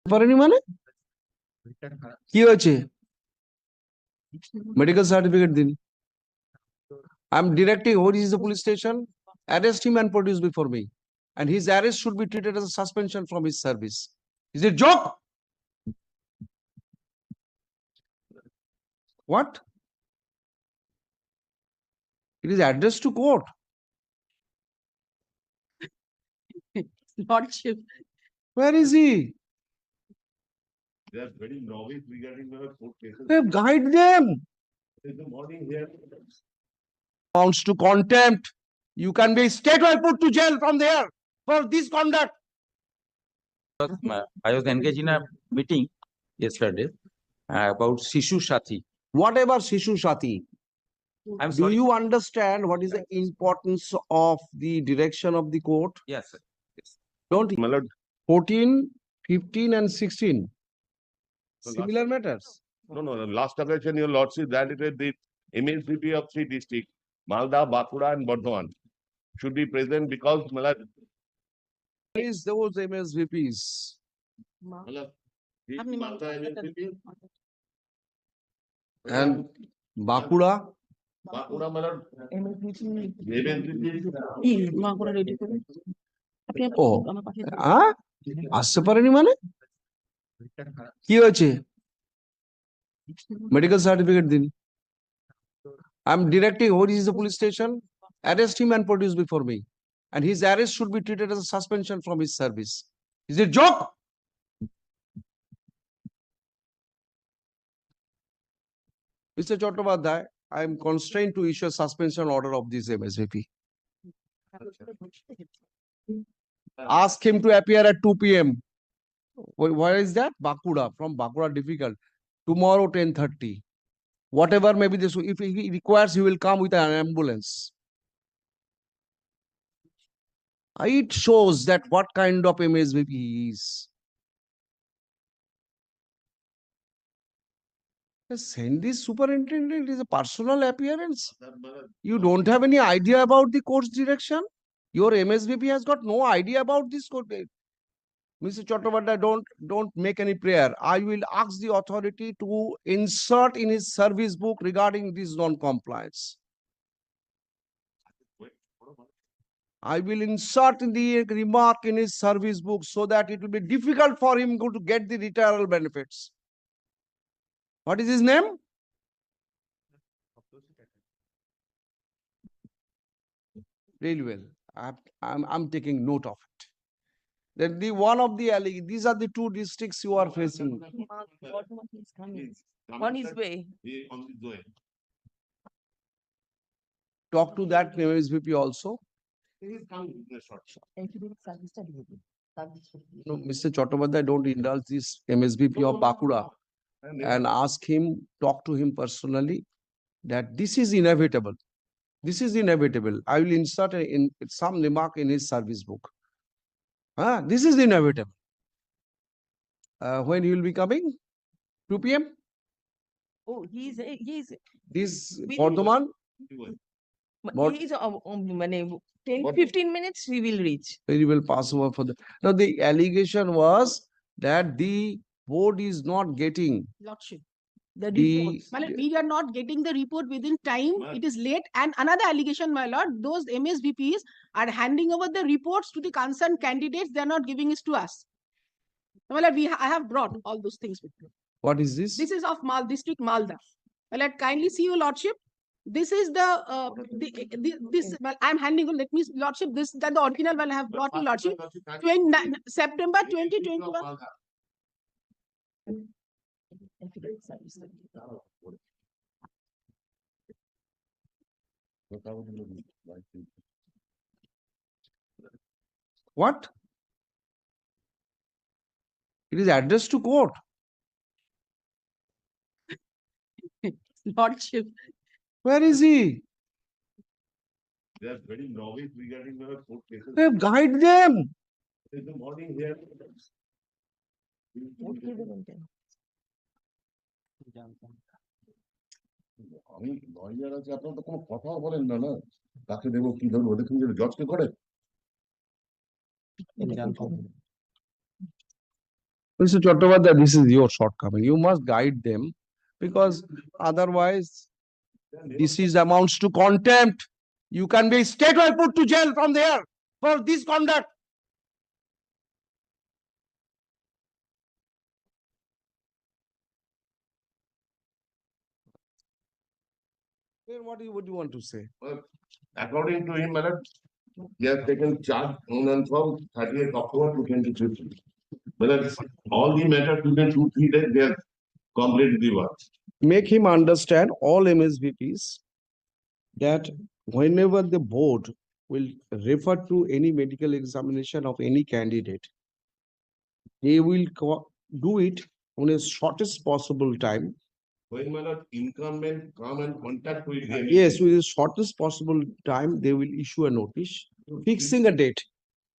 পারেনি মানে কি হয়েছে? মেডিকেল সার্টিফিকেট দিন। I am directing who is the police station, arrest him and produce before me, and his arrest should be treated as a suspension from his service. Is it joke? What? It is addressed to court. Lordship, Where is he? They are very novice regarding the court cases. Guide them. In the morning here. Amounts to contempt. You can be straightway put to jail from there for this conduct. I was engaged in a meeting yesterday about Shishu Sathi. Whatever Shishu Sati, I'm do sorry. you understand what is the importance of the direction of the court? Yes, sir. Yes. Don't My lord, 14, 15 and 16. So Similar matters. no. Last occasion, your lordship granted the MSVP of 3 districts, Malda, Bankura, and Bardhaman, should be present because my lord, Where is those MSVPs? my lord, the How many Malda MSVP, And Bakura? Bankura, my lord, MSVP MSVP, ready করে আপনি ও আমার পাশে আসতে পারেনি মানে কি হয়েছে? Medical certificate দিন। I am directing who is the police station, arrest him and produce before me, and his arrest should be treated as a suspension from his service. Is it joke? Mr. Chattopadhyay, I am constrained to issue a suspension order of this MSVP. Ask him to appear at 2 p.m. Where is that? Bakura. From Bakura, difficult. Tomorrow, 10:30. Whatever may be this, if he requires, he will come with an ambulance. It shows that what kind of MSVP he is. Send this superintendent is a personal appearance. my lord, You don't have any idea about the course direction? Your MSVP has got no idea about this code. Mr. Chattopadhyay, don't make any prayer. I will ask the authority to insert in his service book regarding this non-compliance. I will insert the remark in his service book so that it will be difficult for him to get the retirement benefits. What is his name? Really well. I'm taking note of it. Then the one of the these are the two districts you are facing. Bardhaman is coming He's coming, on his sir. way. He on his way. Talk to that MSVP also. He is coming in a short. সার্ভিসটা দিয়ে দিন No, Mr. Chattopadhyay, don't indulge this MSVP of Bakura and ask him, talk to him personally that this is inevitable. This is inevitable. I will insert in some remark in his service book. This is inevitable. When he will be coming? 2 p.m. Oh, he's This Within- Bardhaman, What- he's মানে 10 What- 15 minutes we will reach. he will pass over for the. Now the allegation was that the board is not getting Lordship, the the. report. My lord, we are not getting the report within time. Ma'am. It is late. And another allegation, my lord, those MSVPs are handing over the reports to the concerned candidates. They are not giving it to us. My lord, I have brought all those things with me. What is this? This is of District Malda. My lord, kindly see your lordship. This is the this. Well, I'm handing on. Let me, lordship. This that the original one I have brought you, lordship. 29 September 2021. What? It is addressed to court. Lordship, Where is he? They are very novice regarding the court cases. Guide them. In the morning here. আমি lawyer আছে, আপনার তো কোনো কথাও বলেন না, না কাকে দেবো কি ধরবো, দেখুন যে জজকে করে। Mr. Chattopadhyay, this is your shortcoming. You must guide them because otherwise this is amounts to contempt. You can be straightway put to jail from there for this conduct. Then what would you want to say? According to him, madam, he has taken charge on from 30th October to 25th. But all the matter today, 2-3 days, they have completed the work. Make him understand all MSVPs that whenever the board will refer to any medical examination of any candidate, they will do it on a shortest possible time. When madam incumbent come and contact with them. Yes, with the shortest possible time, they will issue a notice fixing a date.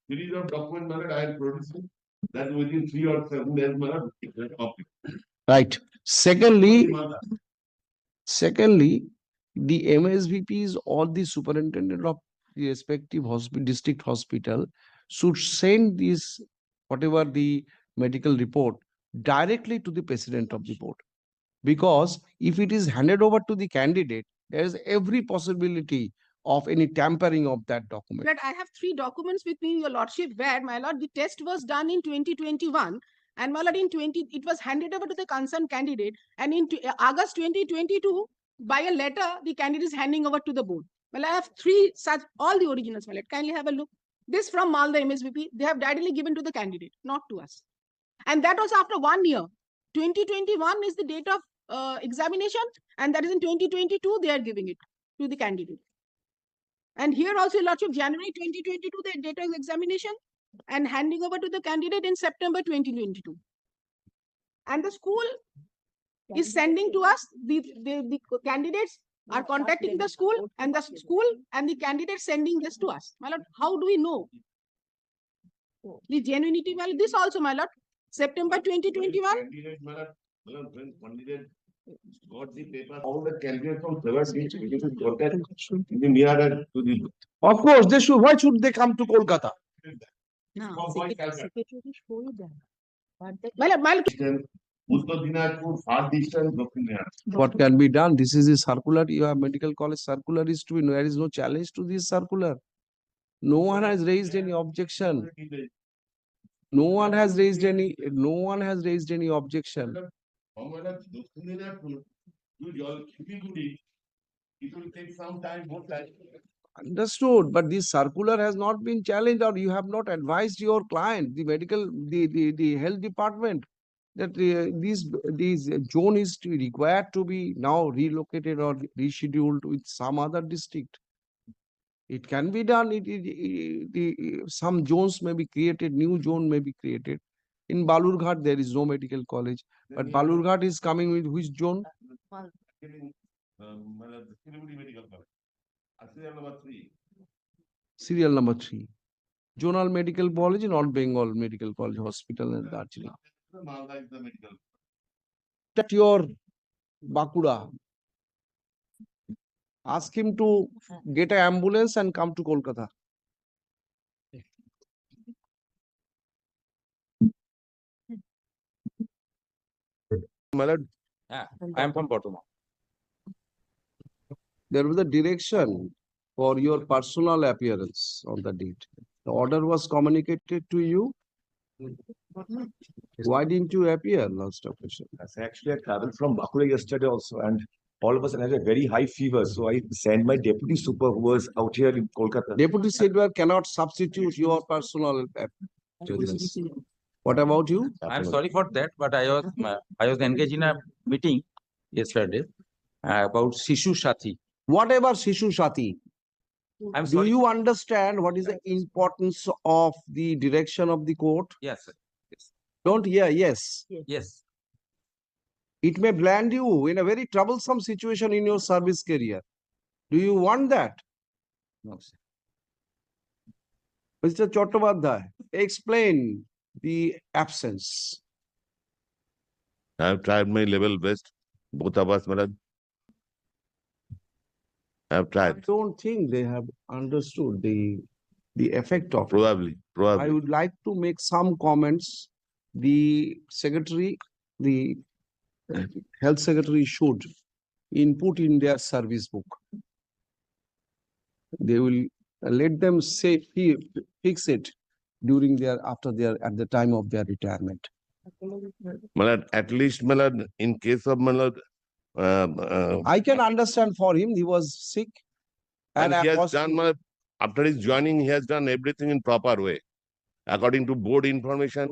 Series of document, madam, I am producing that within 3 or 7 days, madam, it will complete. Right. Secondly, the MSVPs or the superintendent of the respective hospital, district hospital should send this, whatever the medical report, directly to the president of the board. Because if it is handed over to the candidate, there is every possibility of any tampering of that document. That I have 3 documents with me, your lordship, where, my lord, the test was done in 2021. And my lord, it was handed over to the concerned candidate. And in August 2022, by a letter, the candidate is handing over to the board. Well, I have 3 such, all the originals, my lord. Kindly have a look. This from Malda MSVP, they have directly given to the candidate, not to us. And that was after 1 year. 2021 is the date of examination, and that is in 2022, they are giving it to the candidate. And here also, your lordship, January 2022, the date of examination, and handing over to the candidate in September 2022. And the school is sending to us, the candidates are contacting the school, and the school and the candidates sending this to us. My lord, how do we know the genuinity? Well, this also, my lord, September 2021. Candidate, madam, when candidate got the paper, all the candidates from several districts contact the nearer to the. Of course, they should. Why should they come to Kolkata? From White Calcutta. My lord, Uttar Dinajpur, far distance, Dakshin Dinajpur. What can be done? This is a circular. You have medical college circular is to be. There is no challenge to this circular. No one has raised any objection. No one has raised any objection. Madam, Dakshin Dinajpur, to Jalpaiguri, it will take some time, more time. Understood, but this circular has not been challenged, or you have not advised your client, the medical, the health department, that these zone is required to be now relocated or rescheduled with some other district. It can be done. Some zones may be created, new zone may be created. In Balurghat, there is no medical college, but Balurghat is coming with which zone? Madam, Siliguri Medical College. Serial number 3. Serial number 3. Zonal Medical College in North Bengal Medical College Hospital in Darjeeling. Malda is the medical. That your Bakura. Ask him to get an ambulance and come to Kolkata. Madam, I am from Bottom. There was a direction for your personal appearance on the date. The order was communicated to you. Why didn't you appear last occasion? Yes, actually, I traveled from Bakura yesterday also, and all of us had a very high fever. So I sent my deputy super who was out here in Kolkata. Deputy Silver cannot substitute your personal appearance. What about you? I'm sorry for that, but I was engaged in a meeting yesterday about Sishu Sathi. Whatever Sishu Sati, I'm do sorry. you understand what is the importance of the direction of the court? Yes, sir. Don't hear, yes. Yes. It may land you in a very troublesome situation in your service career. Do you want that? No, sir. Mr. Chattopadhyay, explain the absence. I have tried my level best. Both of us, madam. I have I tried. don't think they have understood the effect of it. Probably. I would like to make some comments the secretary, the health secretary should input in their service book. They will let them say, fix it during at the time of their retirement. Malad, at least Malad, in case of Malad, I can understand for him, he was sick. and he has was- done, Malad, after his joining, he has done everything in proper way. According to board information,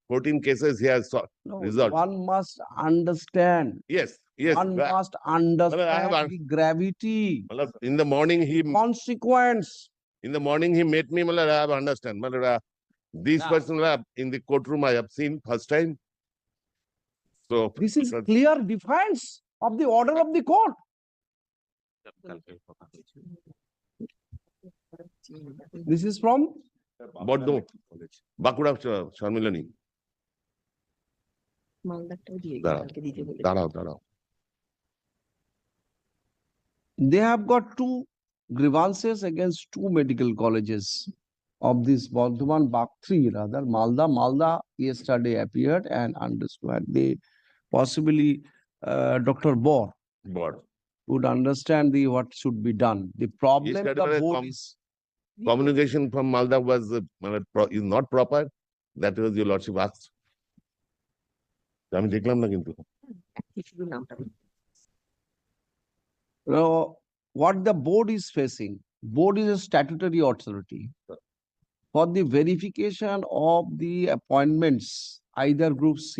14 cases he has solved. No, result. one must understand. Yes, yes. One but- must understand un- the gravity, Malad, in the morning, consequence. he met me, Malad, I have understand. Malad, this Now- person Malad, in the courtroom I have seen first time. So. This is Malad, clear defiance of the order of the court. This is from Bardhaman Bankura সম্মিলনী মালদারটাও দিয়ে দাঁড়াও, কালকে দিতে বলে দাঁড়াও they have got two grievances against two medical colleges of this Bardhaman Bakhtri, rather Malda yesterday appeared and understood. They possibly Dr. Bor বড় would understand what should be done. The problem Yesterday the was board is communication from Malda was is not proper. That was your lordship asked. আমি দেখলাম না কিন্তু শুধু নামটা what the board is facing. Board is a statutory authority for the verification of the appointments, either group C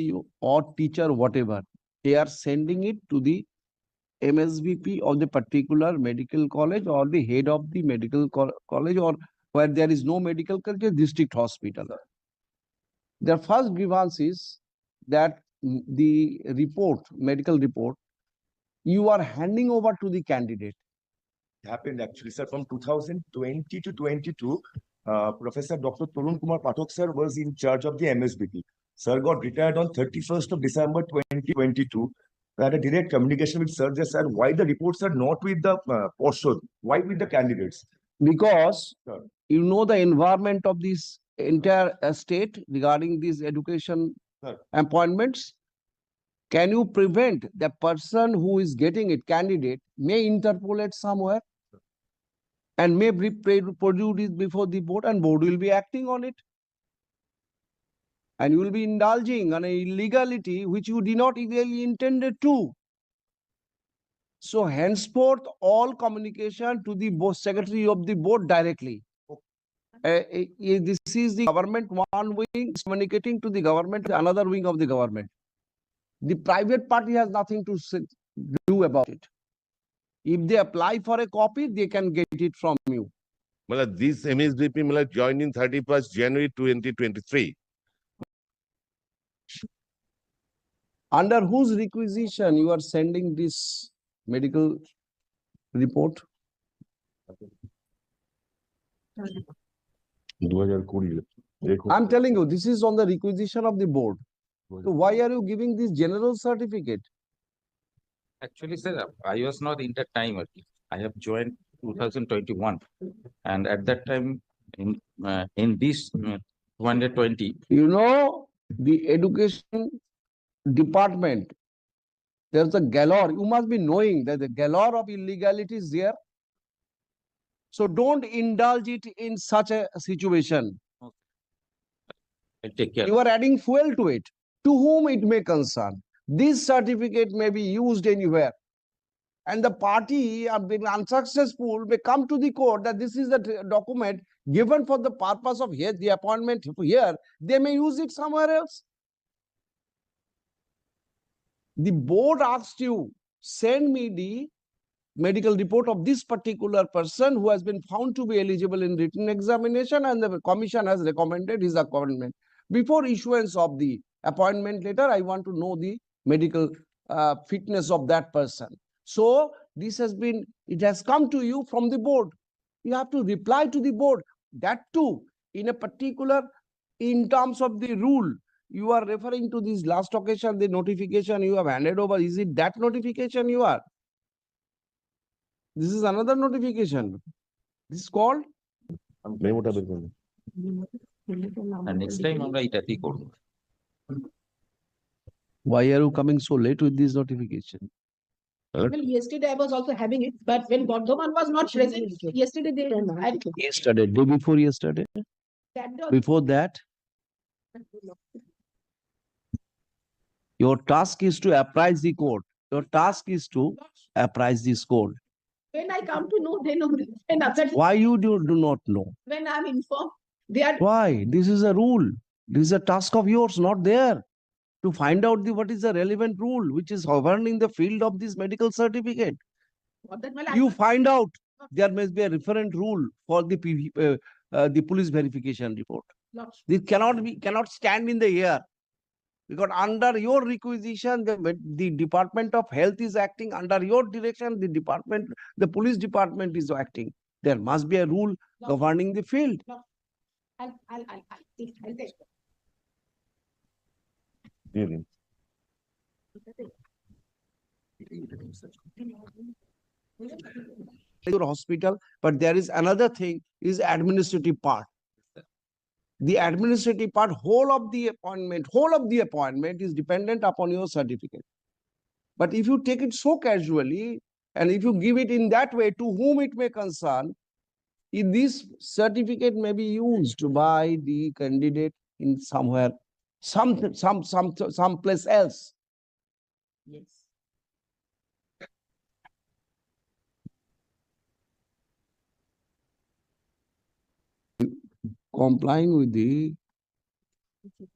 or teacher, whatever. They are sending it to the MSVP of the particular medical college or the head of the medical college, or where there is no medical college, district hospital. Their first grievance is that the report, medical report, you are handing over to the candidate. Happened actually, sir, from 2020 to 22, Professor Dr. Tarun Kumar Pathak, sir, was in charge of the MSBP. Sir got retired on 31st of December 2022. I had a direct communication with Sir, just sir, why the reports are not with the portion, why with the candidates? Because Sure. you know the environment of this entire state regarding these education Sure. appointments. Can you prevent the person who is getting it, candidate, may interpolate somewhere and may produce it before the board, and board will be acting on it. And you will be indulging on an illegality which you did not really intended to. So henceforth, all communication to the board, secretary of the board directly. This is the government, one wing is communicating to the government, another wing of the government. The private party has nothing to do about it. If they apply for a copy, they can get it from you. Malad, this MSBP Malad joined in 31st January 2023. Under whose requisition you are sending this medical report? 2020 দেখো I'm telling you, this is on the requisition of the board. So why are you giving this general certificate? Actually, sir, I was not in that time. I have joined 2021, and at that time, in this 2020, You know, the education department, there's a galore. You must be knowing that the galore of illegality is there. So don't indulge it in such a situation. I take care. You are adding fuel to it, to whom it may concern. This certificate may be used anywhere. And the party have been unsuccessful may come to the court that this is the document given for the purpose of here, the appointment here, they may use it somewhere else. The board asked you, send me the medical report of this particular person who has been found to be eligible in written examination, and the commission has recommended his appointment. Before issuance of the appointment letter, I want to know the medical fitness of that person. So this has been, it has come to you from the board. You have to reply to the board. That too, in a particular, in terms of the rule, you are referring to this last occasion, the notification you have handed over. Is it that notification you are? This is another notification. This is called, মেমোটা বের করুন And next time, আমরা এটাতেই করবো। Why are you coming so late with this notification? Well, yesterday I was also having it, but when Bardhaman was not present, yesterday they had Yesterday, day before yesterday, that the- before that, your task is to apprise the court. Your task is to apprise this court. When I come to know, they know. And after, Why you do not know? when I'm informed, they are, Why? This is a rule. This is a task of yours, not there. To find out what is the relevant rule which is governed in the field of this medical certificate. what that, well, I- You find out there must be a referent rule for the police verification report. Lordship. This cannot stand in the air. Because under your requisition, the Department of Health is acting. Under your direction, the police department is acting. There must be a rule governing the field. I'll take. Really? Your hospital, but there is another thing is administrative part. The administrative part, whole of the appointment is dependent upon your certificate. But if you take it so casually and if you give it in that way to whom it may concern, if this certificate may be used by the candidate in somewhere, some place else. Yes. Complying with the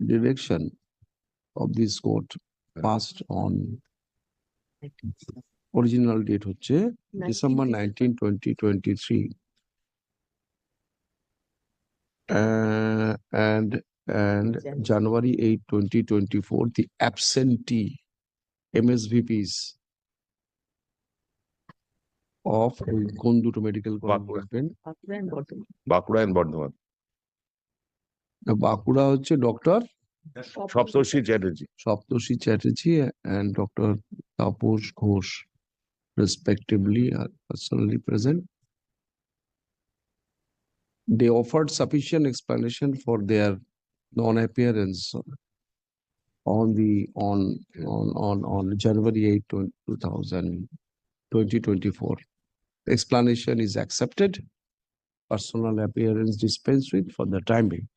direction of this court passed on original date হচ্ছে December 19, 2023. And January 8, 2024, the absentee MSVPs of Konduto Medical College Bakura. Department. Baঁকুড়া and Bardhaman. Bakura and Bardhaman. Bankura হচ্ছে doctor Shopsoshi Chatterjee. Saptoshi Chatterjee and Dr. Taposh Ghosh, respectively, are personally present. They offered sufficient explanation for their non-appearance on January 8, 2024. Explanation is accepted. Personal appearance dispensed with for the time being.